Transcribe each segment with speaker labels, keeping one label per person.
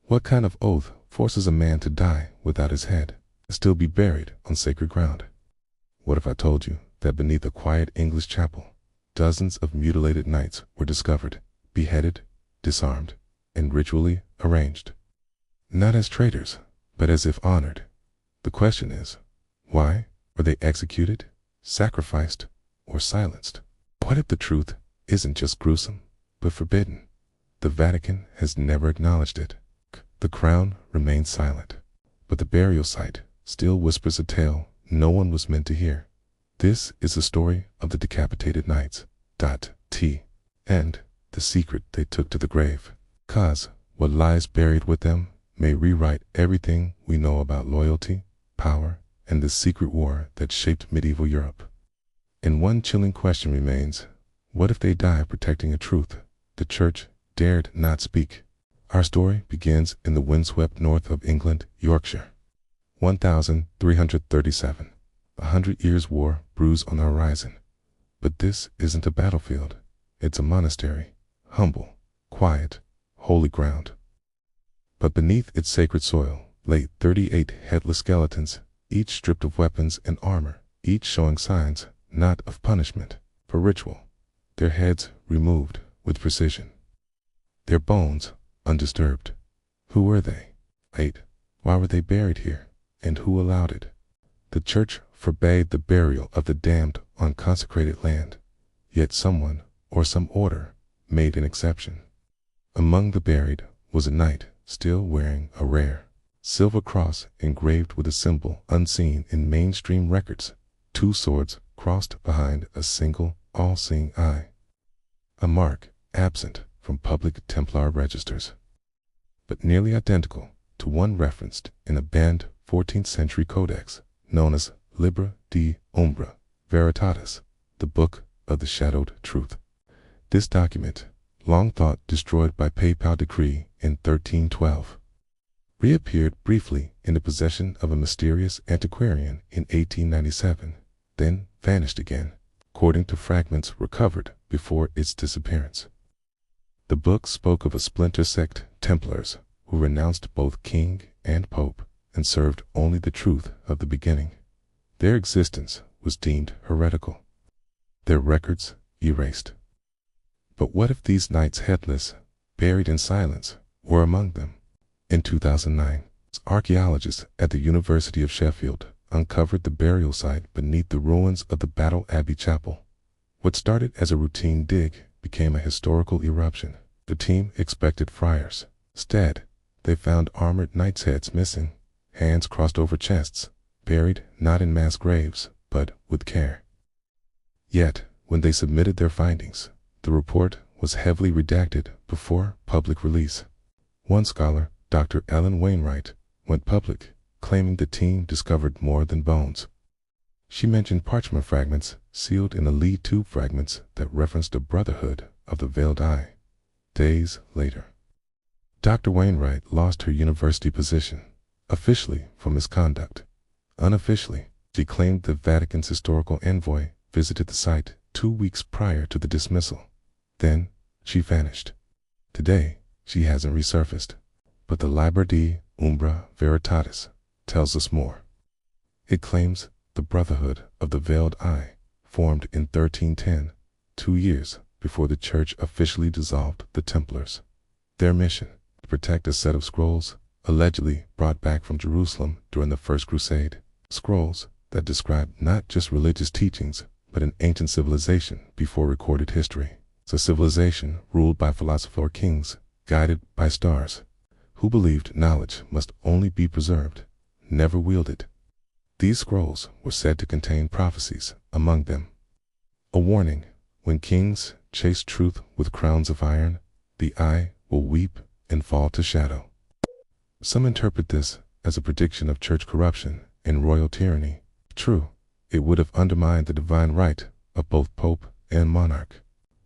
Speaker 1: What kind of oath forces a man to die without his head and still be buried on sacred ground? What if I told you that beneath a quiet English chapel, dozens of mutilated knights were discovered, beheaded, disarmed, and ritually arranged? Not as traitors, but as if honored. The question is, why were they executed, sacrificed, or silenced? What if the truth isn't just gruesome, but forbidden? The Vatican has never acknowledged it. The crown remains silent, but the burial site still whispers a tale no one was meant to hear. This is the story of the decapitated knights, and the secret they took to the grave. 'Cause what lies buried with them may rewrite everything we know about loyalty, power, and the secret war that shaped medieval Europe. And one chilling question remains: what if they die protecting a truth the Church dared not speak? Our story begins in the windswept north of England, Yorkshire. 1337. 100 Years' War brews on the horizon. But this isn't a battlefield. It's a monastery. Humble, quiet, holy ground. But beneath its sacred soil lay 38 headless skeletons, each stripped of weapons and armor, each showing signs not of punishment, but ritual. Their heads removed with precision. Their bones undisturbed. Who were they? Why were they buried here? And who allowed it? The Church forbade the burial of the damned on consecrated land, yet someone or some order made an exception. Among the buried was a knight still wearing a rare silver cross engraved with a symbol unseen in mainstream records, 2 swords crossed behind a single all-seeing eye. A mark absent from public Templar registers, but nearly identical to one referenced in a banned 14th century codex known as Libra de Umbra Veritatis, the Book of the Shadowed Truth. This document, long thought destroyed by papal decree in 1312, reappeared briefly in the possession of a mysterious antiquarian in 1897, then vanished again, according to fragments recovered before its disappearance. The book spoke of a splinter sect, Templars, who renounced both king and pope and served only the truth of the beginning. Their existence was deemed heretical, their records erased. But what if these knights headless, buried in silence, were among them? In 2009, archaeologists at the University of Sheffield uncovered the burial site beneath the ruins of the Battle Abbey Chapel. What started as a routine dig became a historical eruption. The team expected friars. Instead, they found armored knights' heads missing, hands crossed over chests, buried not in mass graves, but with care. Yet, when they submitted their findings, the report was heavily redacted before public release. One scholar, Dr. Ellen Wainwright, went public, claiming the team discovered more than bones. She mentioned parchment fragments sealed in the lead tube fragments that referenced the Brotherhood of the Veiled Eye. Days later, Dr. Wainwright lost her university position, officially for misconduct. Unofficially, she claimed the Vatican's historical envoy visited the site 2 weeks prior to the dismissal. Then, she vanished. Today, she hasn't resurfaced, but the Libra de Umbra Veritatis tells us more. It claims the Brotherhood of the Veiled Eye formed in 1310, 2 years before the Church officially dissolved the Templars. Their mission: to protect a set of scrolls allegedly brought back from Jerusalem during the First Crusade. Scrolls that describe not just religious teachings, but an ancient civilization before recorded history. It's a civilization ruled by philosopher kings, guided by stars, who believed knowledge must only be preserved, never wielded. These scrolls were said to contain prophecies, among them a warning: when kings chase truth with crowns of iron, the eye will weep and fall to shadow. Some interpret this as a prediction of church corruption and royal tyranny. True, it would have undermined the divine right of both pope and monarch.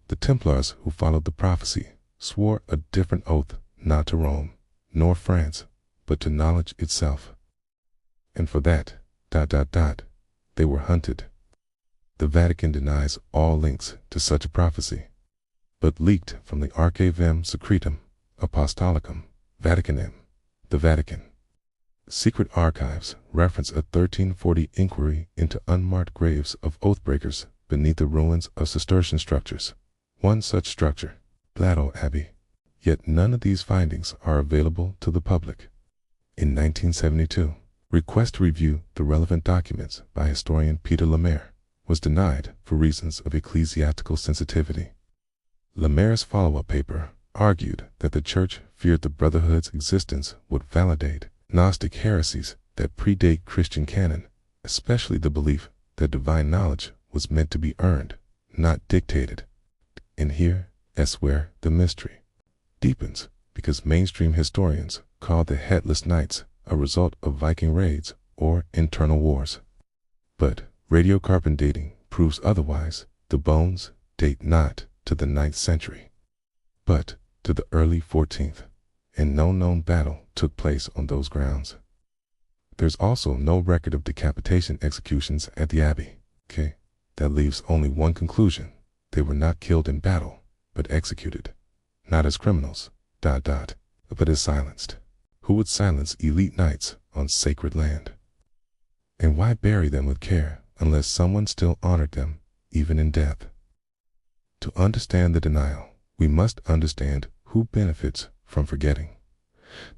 Speaker 1: The Templars who followed the prophecy swore a different oath, not to Rome, nor France, but to knowledge itself. And for that, they were hunted. The Vatican denies all links to such a prophecy, but leaked from the Archivum Secretum Apostolicum Vaticanum The Vatican. Secret archives reference a 1340 inquiry into unmarked graves of oathbreakers beneath the ruins of Cistercian structures. One such structure, Blato Abbey. Yet none of these findings are available to the public. In 1972, request to review the relevant documents by historian Peter Lemaire was denied for reasons of ecclesiastical sensitivity. Lemaire's follow-up paper argued that the Church feared the Brotherhood's existence would validate Gnostic heresies that predate Christian canon, especially the belief that divine knowledge was meant to be earned, not dictated. And here is where the mystery deepens, because mainstream historians call the Headless Knights a result of Viking raids or internal wars. But radiocarbon dating proves otherwise. The bones date not to the 9th century, but to the early 14th, and no known battle took place on those grounds. There's also no record of decapitation executions at the abbey. That leaves only one conclusion: they were not killed in battle, but executed, not as criminals, but as silenced. Who would silence elite knights on sacred land? And why bury them with care unless someone still honored them, even in death? To understand the denial, we must understand who benefits from forgetting.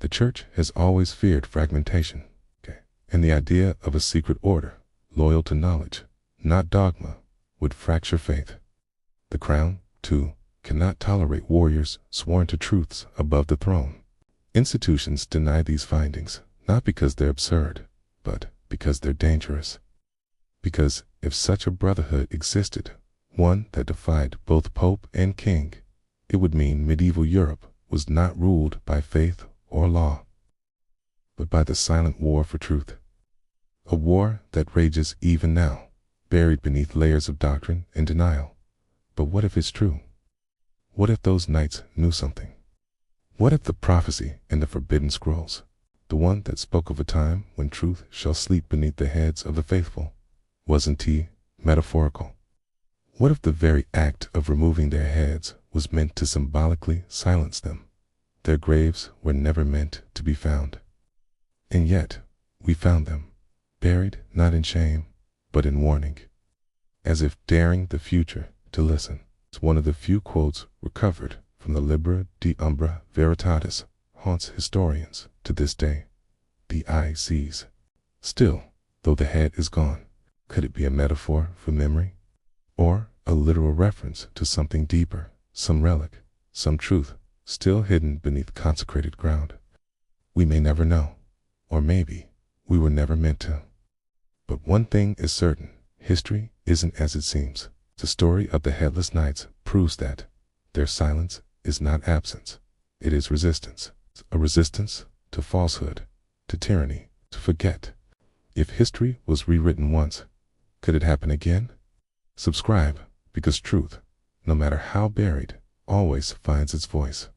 Speaker 1: The Church has always feared fragmentation, and the idea of a secret order, loyal to knowledge, not dogma, would fracture faith. The Crown, too, cannot tolerate warriors sworn to truths above the throne. Institutions deny these findings, not because they're absurd, but because they're dangerous. Because if such a brotherhood existed, one that defied both Pope and King, it would mean medieval Europe was not ruled by faith or law, but by the silent war for truth. A war that rages even now, buried beneath layers of doctrine and denial. But what if it's true? What if those knights knew something? What if the prophecy in the forbidden scrolls, the one that spoke of a time when truth shall sleep beneath the heads of the faithful, wasn't metaphorical? What if the very act of removing their heads was meant to symbolically silence them? Their graves were never meant to be found. And yet, we found them, buried not in shame, but in warning, as if daring the future to listen. It's one of the few quotes recovered from the Libra de Umbra Veritatis haunts historians to this day. The eye sees. Still, though the head is gone, could it be a metaphor for memory? Or a literal reference to something deeper, some relic, some truth, still hidden beneath consecrated ground? We may never know, or maybe we were never meant to. But one thing is certain: history isn't as it seems. The story of the Headless Knights proves that their silence is not absence, it is resistance. A resistance to falsehood, to tyranny, to forget. If history was rewritten once, could it happen again? Subscribe, because truth, no matter how buried, always finds its voice.